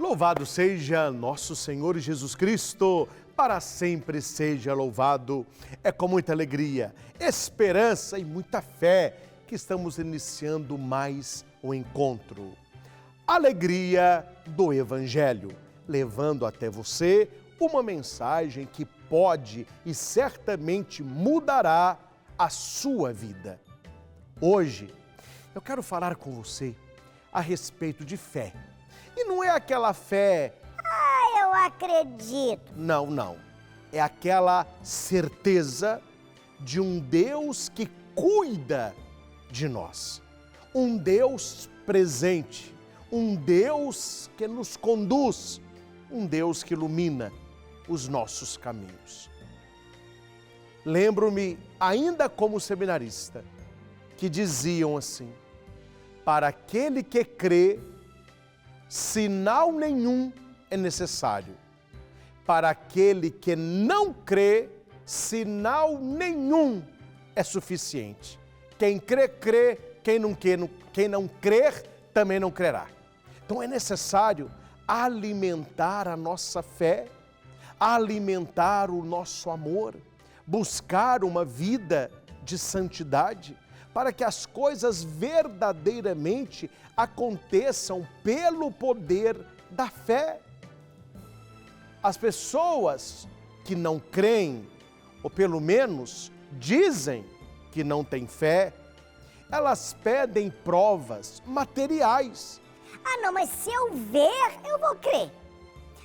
Louvado seja nosso Senhor Jesus Cristo, para sempre seja louvado. É com muita alegria, esperança e muita fé que estamos iniciando mais um encontro. Alegria do Evangelho, levando até você uma mensagem que pode e certamente mudará a sua vida. Hoje, eu quero falar com você a respeito de fé. E não é aquela fé... eu acredito. Não. É aquela certeza de um Deus que cuida de nós. Um Deus presente. Um Deus que nos conduz. Um Deus que ilumina os nossos caminhos. Lembro-me, ainda como seminarista, que diziam assim: para aquele que crê, sinal nenhum é necessário. Para aquele que não crê, sinal nenhum é suficiente. Quem crê, crê. Quem não crer, também não crerá. Então é necessário alimentar a nossa fé, alimentar o nosso amor, buscar uma vida de santidade, para que as coisas verdadeiramente aconteçam pelo poder da fé. As pessoas que não creem, ou pelo menos dizem que não têm fé, elas pedem provas materiais. Não, mas se eu ver, eu vou crer.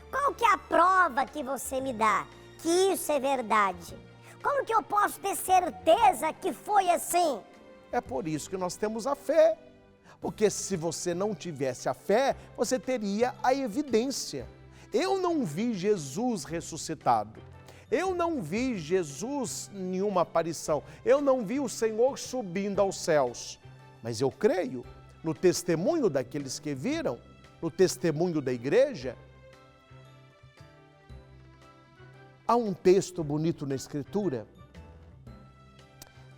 Qual que é a prova que você me dá que isso é verdade? Como que eu posso ter certeza que foi assim? É por isso que nós temos a fé. Porque se você não tivesse a fé, você teria a evidência. Eu não vi Jesus ressuscitado. Eu não vi Jesus em nenhuma aparição. Eu não vi o Senhor subindo aos céus. Mas eu creio no testemunho daqueles que viram, no testemunho da igreja. Há um texto bonito na Escritura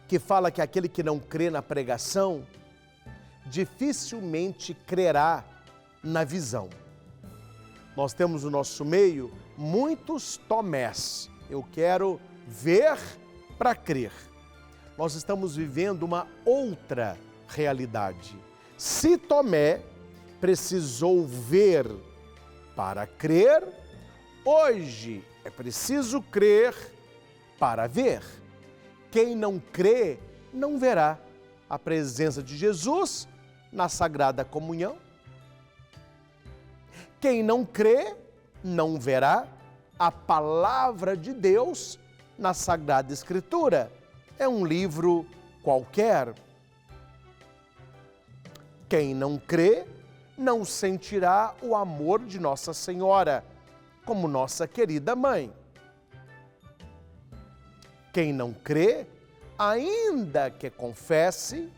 que fala que aquele que não crê na pregação dificilmente crerá na visão. Nós temos no nosso meio muitos Tomés. Eu quero ver para crer. Nós estamos vivendo uma outra realidade. Se Tomé precisou ver para crer, hoje é preciso crer para ver. Quem não crê, não verá a presença de Jesus na Sagrada Comunhão. Quem não crê, não verá a palavra de Deus na Sagrada Escritura. É um livro qualquer. Quem não crê, não sentirá o amor de Nossa Senhora, como nossa querida mãe. Quem não crê, ainda que confesse,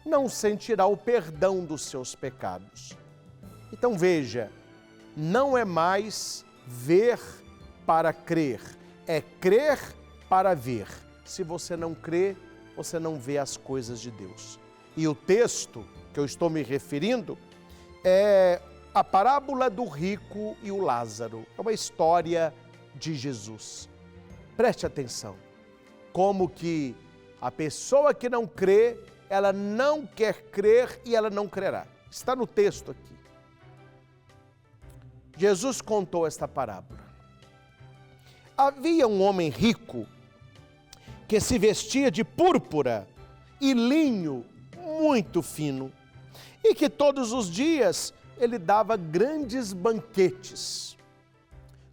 não sentirá o perdão dos seus pecados. Então veja, não é mais ver para crer, é crer para ver. Se você não crê, você não vê as coisas de Deus. E o texto que eu estou me referindo é a parábola do rico e o Lázaro. É uma história de Jesus. Preste atenção, como que a pessoa que não crê, ela não quer crer e ela não crerá. Está no texto aqui. Jesus contou esta parábola. Havia um homem rico que se vestia de púrpura e linho muito fino e que todos os dias ele dava grandes banquetes,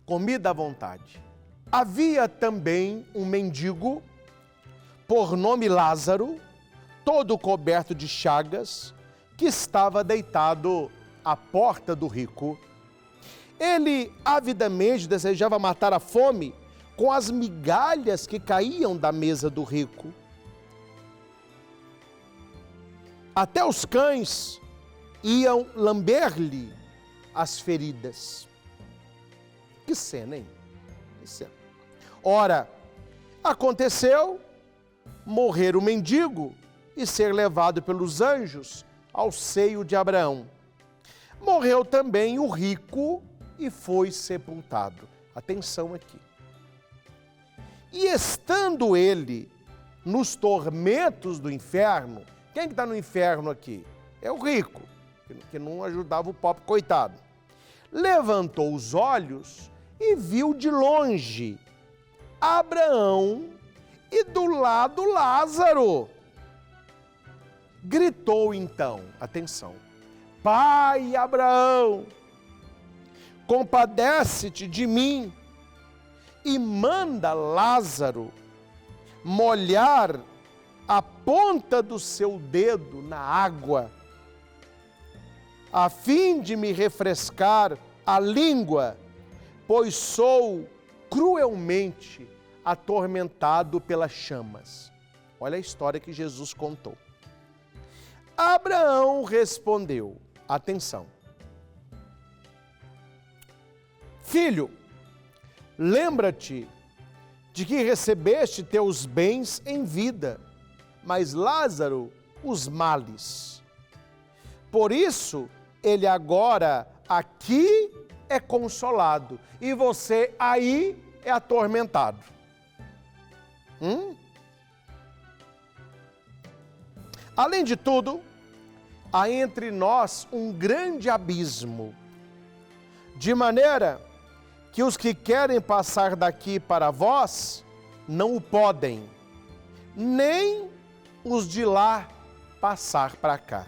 comida à vontade. Havia também um mendigo, por nome Lázaro, todo coberto de chagas, que estava deitado à porta do rico. Ele avidamente desejava matar a fome com as migalhas que caíam da mesa do rico. Até os cães iam lamber-lhe as feridas. Que cena, hein? Que cena. Ora, aconteceu morrer o mendigo e ser levado pelos anjos ao seio de Abraão. Morreu também o rico e foi sepultado. Atenção aqui. E estando ele nos tormentos do inferno, quem que está no inferno aqui? É o rico, que não ajudava o pobre coitado. Levantou os olhos e viu de longe Abraão e do lado Lázaro. Gritou então, atenção, Pai Abraão, compadece-te de mim e manda Lázaro molhar a ponta do seu dedo na água, a fim de me refrescar a língua, pois sou cruelmente atormentado pelas chamas. Olha a história que Jesus contou. Abraão respondeu, atenção, filho, lembra-te de que recebeste teus bens em vida, mas Lázaro os males. Por isso, ele agora aqui é consolado e você aí é atormentado. Além de tudo, há entre nós um grande abismo, de maneira que os que querem passar daqui para vós não o podem, nem os de lá passar para cá.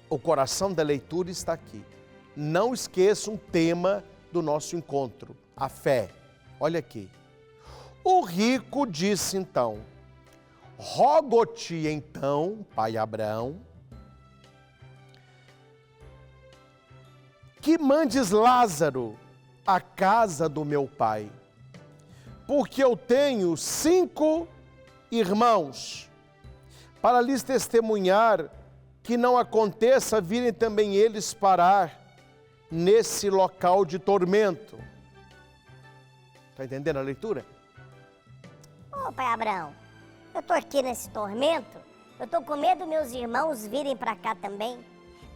O coração da leitura está aqui. Não esqueça um tema do nosso encontro, a fé. Olha aqui. O rico disse então, rogo-te então, pai Abraão, que mandes Lázaro à casa do meu pai, porque eu tenho 5 irmãos, para lhes testemunhar que não aconteça virem também eles parar nesse local de tormento. Está entendendo a leitura? Ô, pai Abraão, eu estou aqui nesse tormento, eu estou com medo dos meus irmãos virem para cá também.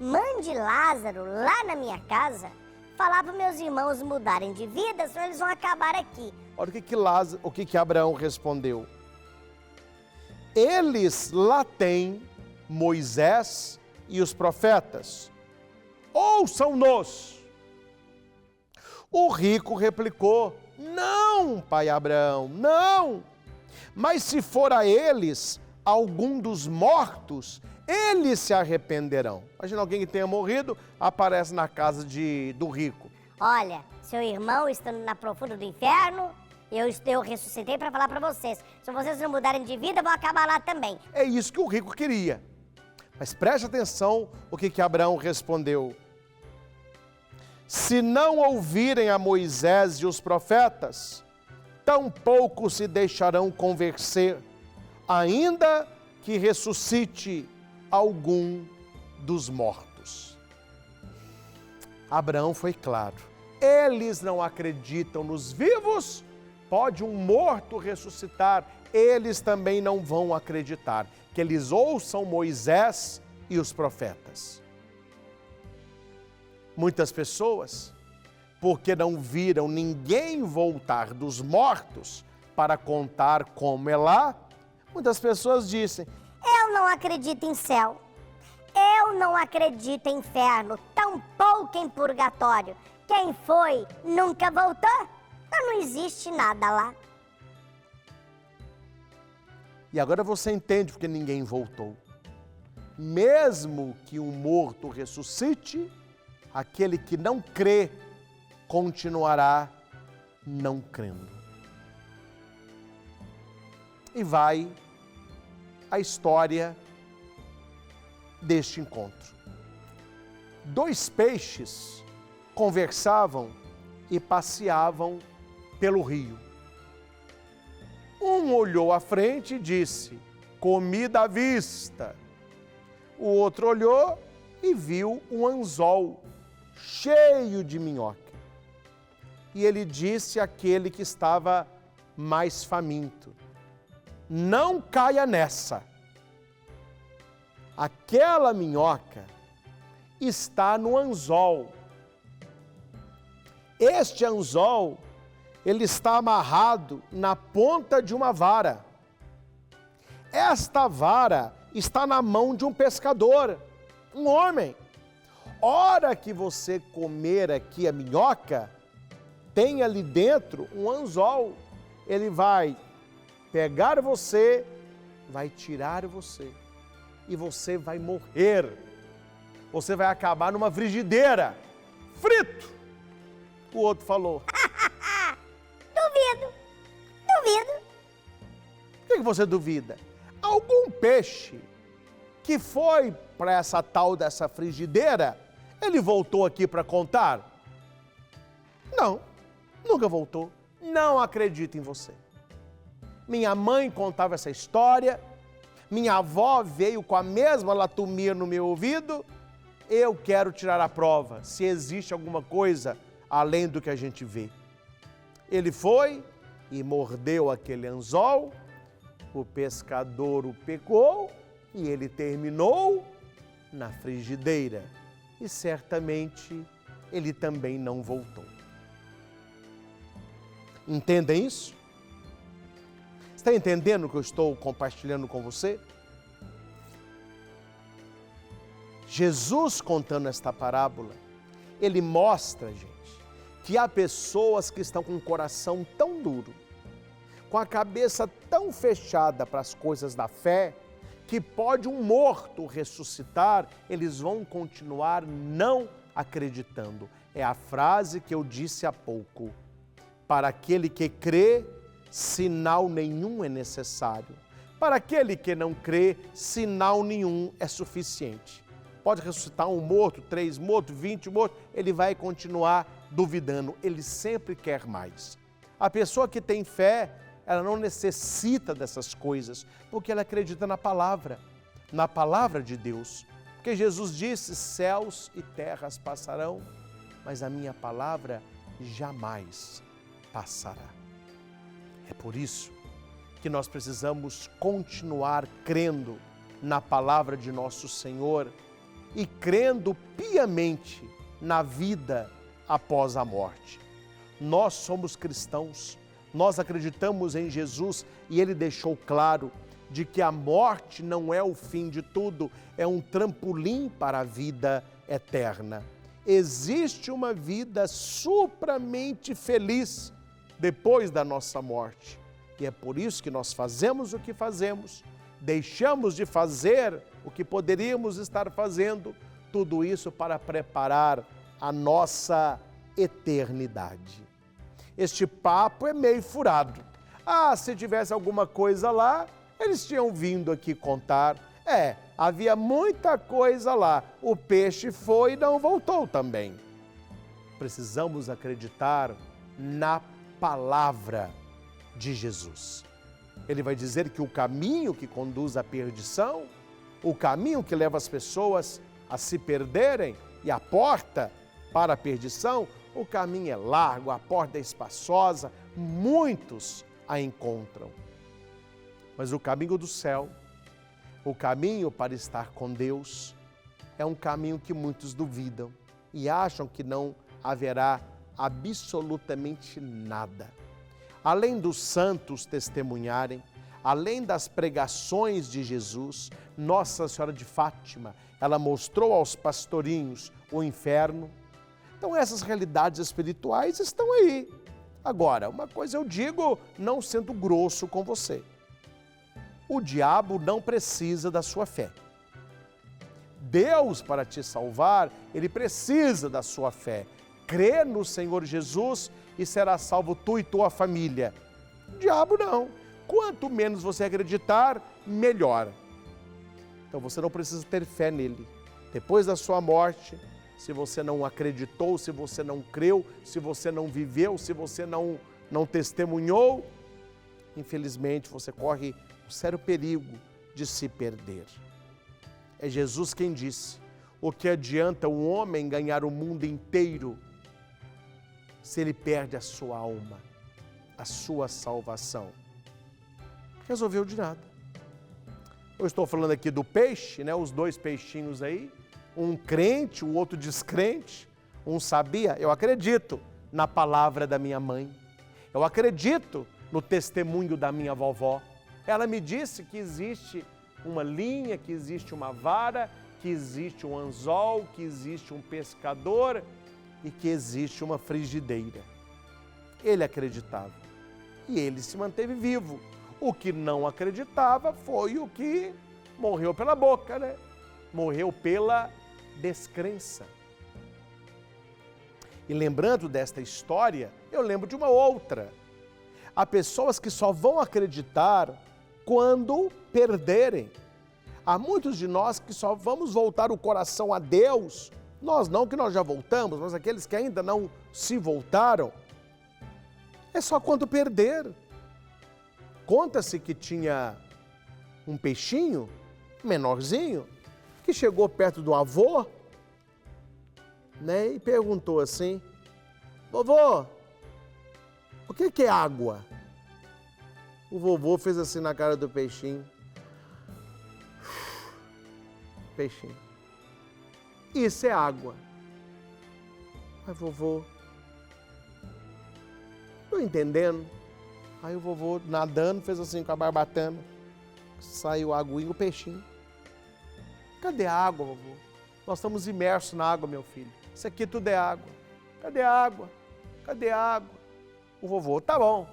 Mande Lázaro lá na minha casa falar para meus irmãos mudarem de vida, senão eles vão acabar aqui. Olha o que Abraão respondeu. Eles lá têm Moisés e os profetas. Ouçam-nos. O rico replicou, não, pai Abraão, não. Mas se for a eles algum dos mortos, eles se arrependerão. Imagina alguém que tenha morrido, aparece na casa do rico. Olha, seu irmão está na profunda do inferno, eu ressuscitei para falar para vocês. Se vocês não mudarem de vida, vão acabar lá também. É isso que o rico queria. Mas preste atenção o que Abraão respondeu. Se não ouvirem a Moisés e os profetas, tampouco se deixarão convencer, ainda que ressuscite algum dos mortos. Abraão foi claro. Eles não acreditam nos vivos, pode um morto ressuscitar, eles também não vão acreditar. Que eles ouçam Moisés e os profetas. Muitas pessoas, porque não viram ninguém voltar dos mortos para contar como é lá, muitas pessoas dizem, eu não acredito em céu, eu não acredito em inferno, tampouco em purgatório. Quem foi nunca voltou, então não existe nada lá. E agora você entende porque ninguém voltou. Mesmo que um morto ressuscite, aquele que não crê continuará não crendo. E vai a história deste encontro. 2 peixes conversavam e passeavam pelo rio. Um olhou à frente e disse, comida à vista. O outro olhou e viu um anzol cheio de minhoca. E ele disse àquele que estava mais faminto, não caia nessa. Aquela minhoca está no anzol. Este anzol, ele está amarrado na ponta de uma vara. Esta vara está na mão de um pescador, um homem. Hora que você comer aqui a minhoca, tem ali dentro um anzol. Ele vai pegar você, vai tirar você e você vai morrer. Você vai acabar numa frigideira, frito. O outro falou: Duvido, duvido. Por que você duvida? Algum peixe que foi para essa tal dessa frigideira, ele voltou aqui para contar? Não, nunca voltou. Não acredito em você. Minha mãe contava essa história, minha avó veio com a mesma latumia no meu ouvido. Eu quero tirar a prova, se existe alguma coisa além do que a gente vê. Ele foi e mordeu aquele anzol, o pescador o pegou e ele terminou na frigideira. E certamente ele também não voltou. Entendem isso? Está entendendo o que eu estou compartilhando com você? Jesus, contando esta parábola, ele mostra, gente, que há pessoas que estão com o coração tão duro, com a cabeça tão fechada para as coisas da fé, que pode um morto ressuscitar, eles vão continuar não acreditando. É a frase que eu disse há pouco. Para aquele que crê, sinal nenhum é necessário. Para aquele que não crê, sinal nenhum é suficiente. Pode ressuscitar um morto, 3 mortos, 20 mortos, ele vai continuar duvidando, ele sempre quer mais. A pessoa que tem fé, ela não necessita dessas coisas, porque ela acredita na palavra de Deus. Porque Jesus disse: céus e terras passarão, mas a minha palavra jamais passará. É por isso que nós precisamos continuar crendo na palavra de nosso Senhor e crendo piamente na vida após a morte. Nós somos cristãos, nós acreditamos em Jesus e Ele deixou claro de que a morte não é o fim de tudo, é um trampolim para a vida eterna. Existe uma vida supramente feliz depois da nossa morte. E é por isso que nós fazemos o que fazemos, deixamos de fazer o que poderíamos estar fazendo, tudo isso para preparar a nossa eternidade. Este papo é meio furado. Se tivesse alguma coisa lá, eles tinham vindo aqui contar. Havia muita coisa lá. O peixe foi e não voltou também. Precisamos acreditar na palavra de Jesus. Ele vai dizer que o caminho que conduz à perdição, o caminho que leva as pessoas a se perderem e a porta para a perdição, o caminho é largo, a porta é espaçosa, muitos a encontram. Mas o caminho do céu, o caminho para estar com Deus, é um caminho que muitos duvidam e acham que não haverá absolutamente nada. Além dos santos testemunharem, além das pregações de Jesus, Nossa Senhora de Fátima, ela mostrou aos pastorinhos o inferno. Então essas realidades espirituais estão aí. Agora, uma coisa eu digo, não sendo grosso com você. O diabo não precisa da sua fé. Deus, para te salvar, Ele precisa da sua fé. Crê no Senhor Jesus e será salvo tu e tua família. O diabo não. Quanto menos você acreditar, melhor. Então você não precisa ter fé nele. Depois da sua morte, se você não acreditou, se você não creu, se você não viveu, se você não testemunhou, infelizmente você corre um sério perigo de se perder. É Jesus quem disse: o que adianta um homem ganhar o mundo inteiro se ele perde a sua alma, a sua salvação? Resolveu de nada. Eu estou falando aqui do peixe, os 2 peixinhos aí, um crente, o outro descrente, um sabia. Eu acredito na palavra da minha mãe. Eu acredito no testemunho da minha vovó. Ela me disse que existe uma linha, que existe uma vara, que existe um anzol, que existe um pescador e que existe uma frigideira. Ele acreditava e ele se manteve vivo. O que não acreditava foi o que morreu pela boca, né? Morreu pela descrença. E lembrando desta história, eu lembro de uma outra. Há pessoas que só vão acreditar quando perderem. Há muitos de nós que só vamos voltar o coração a Deus, nós não, que nós já voltamos, mas aqueles que ainda não se voltaram, é só quando perder. Conta-se que tinha um peixinho, menorzinho, que chegou perto do avô, né, e perguntou assim: vovô, o que é água? O vovô fez assim na cara do peixinho. Peixinho. Isso é água. Mas vovô, tô entendendo. Aí o vovô, nadando, fez assim com a barbatana. Saiu a aguinha, o peixinho. Cadê a água, vovô? Nós estamos imersos na água, meu filho. Isso aqui tudo é água. Cadê a água? Cadê a água? O vovô, tá bom,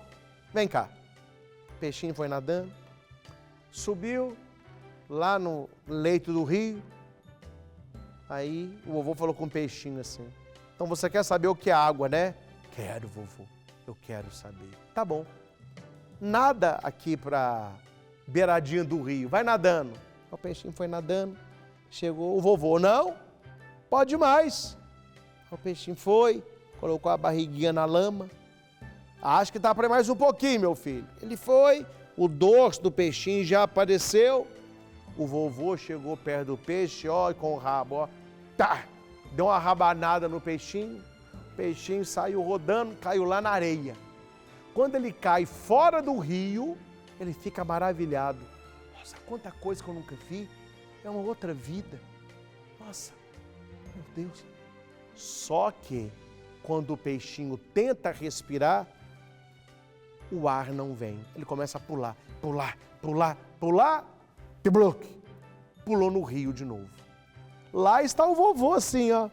vem cá. O peixinho foi nadando, subiu lá no leito do rio. Aí o vovô falou com o peixinho assim: então você quer saber o que é água, né? Quero, vovô, eu quero saber. Tá bom. Nada aqui pra beiradinha do rio, vai nadando. O peixinho foi nadando, chegou o vovô: não, pode mais. O peixinho foi, colocou a barriguinha na lama. Acho que dá para mais um pouquinho, meu filho. Ele foi, o dorso do peixinho já apareceu. O vovô chegou perto do peixe, ó, com o rabo, ó. Tá! Deu uma rabanada no peixinho. O peixinho saiu rodando, caiu lá na areia. Quando ele cai fora do rio, ele fica maravilhado. Nossa, quanta coisa que eu nunca vi. É uma outra vida. Nossa, meu Deus. Só que quando o peixinho tenta respirar, o ar não vem. Ele começa a pular, pular, pular, pular, e bloque. Pulou no rio de novo. Lá está o vovô assim, ó,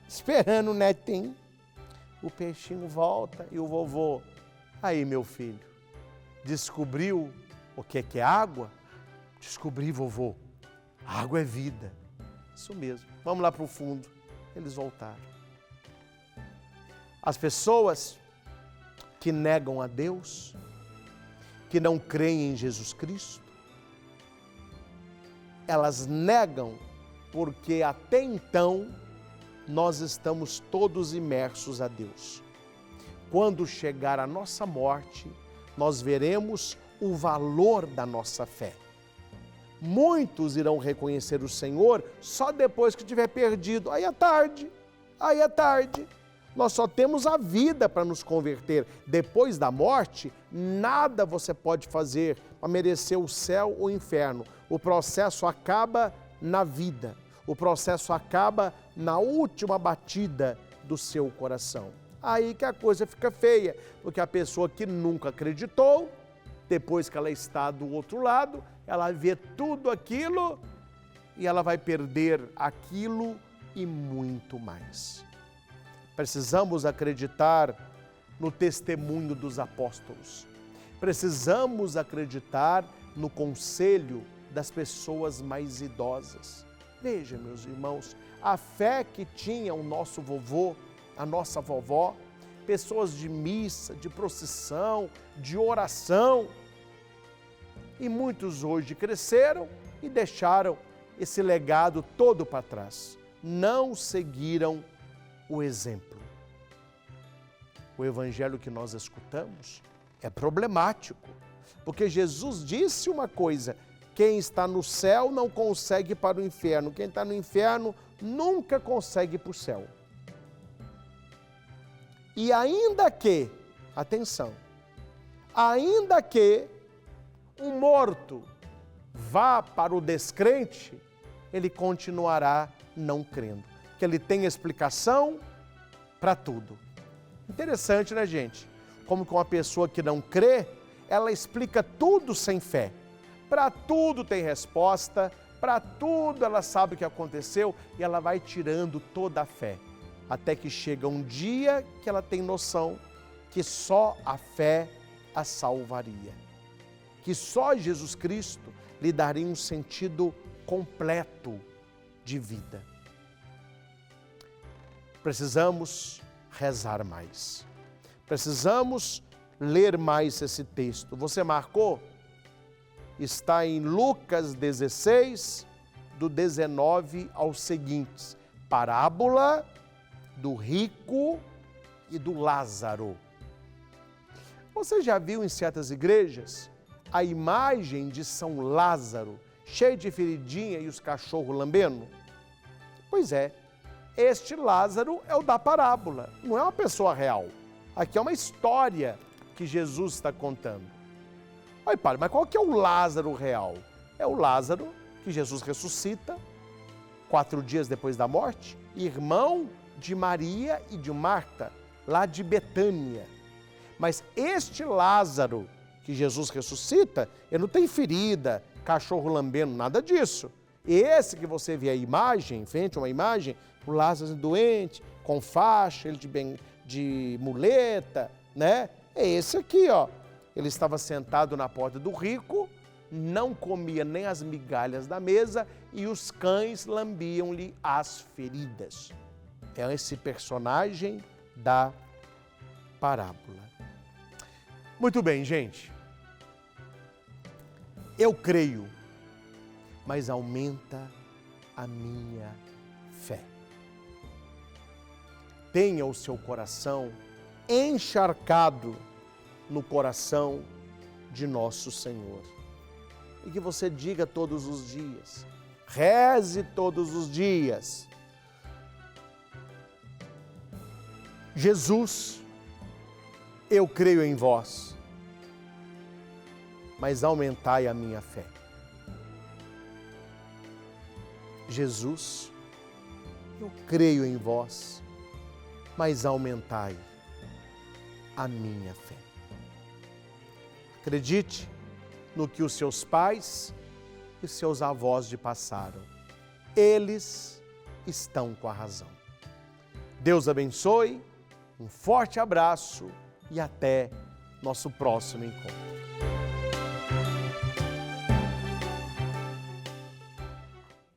esperando o netinho. O peixinho volta e o vovô: aí, meu filho, descobriu o que é água? Descobri, vovô. Água é vida. Isso mesmo. Vamos lá para o fundo. Eles voltaram. As pessoas que negam a Deus, que não creem em Jesus Cristo, elas negam porque até então nós estamos todos imersos a Deus. Quando chegar a nossa morte, nós veremos o valor da nossa fé. Muitos irão reconhecer o Senhor só depois que tiver perdido. Aí é tarde, aí é tarde. Nós só temos a vida para nos converter. Depois da morte, nada você pode fazer para merecer o céu ou o inferno. O processo acaba na vida. O processo acaba na última batida do seu coração. Aí que a coisa fica feia, porque a pessoa que nunca acreditou, depois que ela está do outro lado, ela vê tudo aquilo e ela vai perder aquilo e muito mais. Precisamos acreditar no testemunho dos apóstolos. Precisamos acreditar no conselho das pessoas mais idosas. Veja, meus irmãos, a fé que tinha o nosso vovô, a nossa vovó, pessoas de missa, de procissão, de oração. E muitos hoje cresceram e deixaram esse legado todo para trás. Não seguiram o exemplo. O evangelho que nós escutamos é problemático, porque Jesus disse uma coisa: quem está no céu não consegue ir para o inferno, quem está no inferno nunca consegue ir para o céu. E ainda que, atenção, ainda que um morto vá para o descrente, ele continuará não crendo, porque ele tem explicação para tudo. Interessante, né, gente? Como que uma pessoa que não crê, ela explica tudo sem fé. Para tudo tem resposta, para tudo ela sabe o que aconteceu e ela vai tirando toda a fé. Até que chega um dia que ela tem noção que só a fé a salvaria. Que só Jesus Cristo lhe daria um sentido completo de vida. Precisamos rezar mais. Precisamos ler mais esse texto. Você marcou? Está em Lucas 16, do 19 aos seguintes. Parábola do rico e do Lázaro. Você já viu em certas igrejas a imagem de São Lázaro, cheio de feridinha e os cachorros lambendo? Pois é, este Lázaro é o da parábola, não é uma pessoa real. Aqui é uma história que Jesus está contando. Ai, padre, mas qual que é o Lázaro real? É o Lázaro que Jesus ressuscita 4 dias depois da morte, irmão de Maria e de Marta, lá de Betânia. Mas este Lázaro que Jesus ressuscita, ele não tem ferida, cachorro lambendo, nada disso. Esse que você vê a imagem, em frente a uma imagem, o Lázaro doente, com faixa, ele de muleta, né? É esse aqui, ó. Ele estava sentado na porta do rico, não comia nem as migalhas da mesa e os cães lambiam-lhe as feridas. É esse personagem da parábola. Muito bem, gente. Eu creio, mas aumenta a minha fé. Tenha o seu coração encharcado no coração de nosso Senhor. E que você diga todos os dias, reze todos os dias: Jesus, eu creio em vós, mas aumentai a minha fé. Jesus, eu creio em vós, mas aumentai a minha fé. Acredite no que os seus pais e seus avós lhe passaram. Eles estão com a razão. Deus abençoe, um forte abraço e até nosso próximo encontro.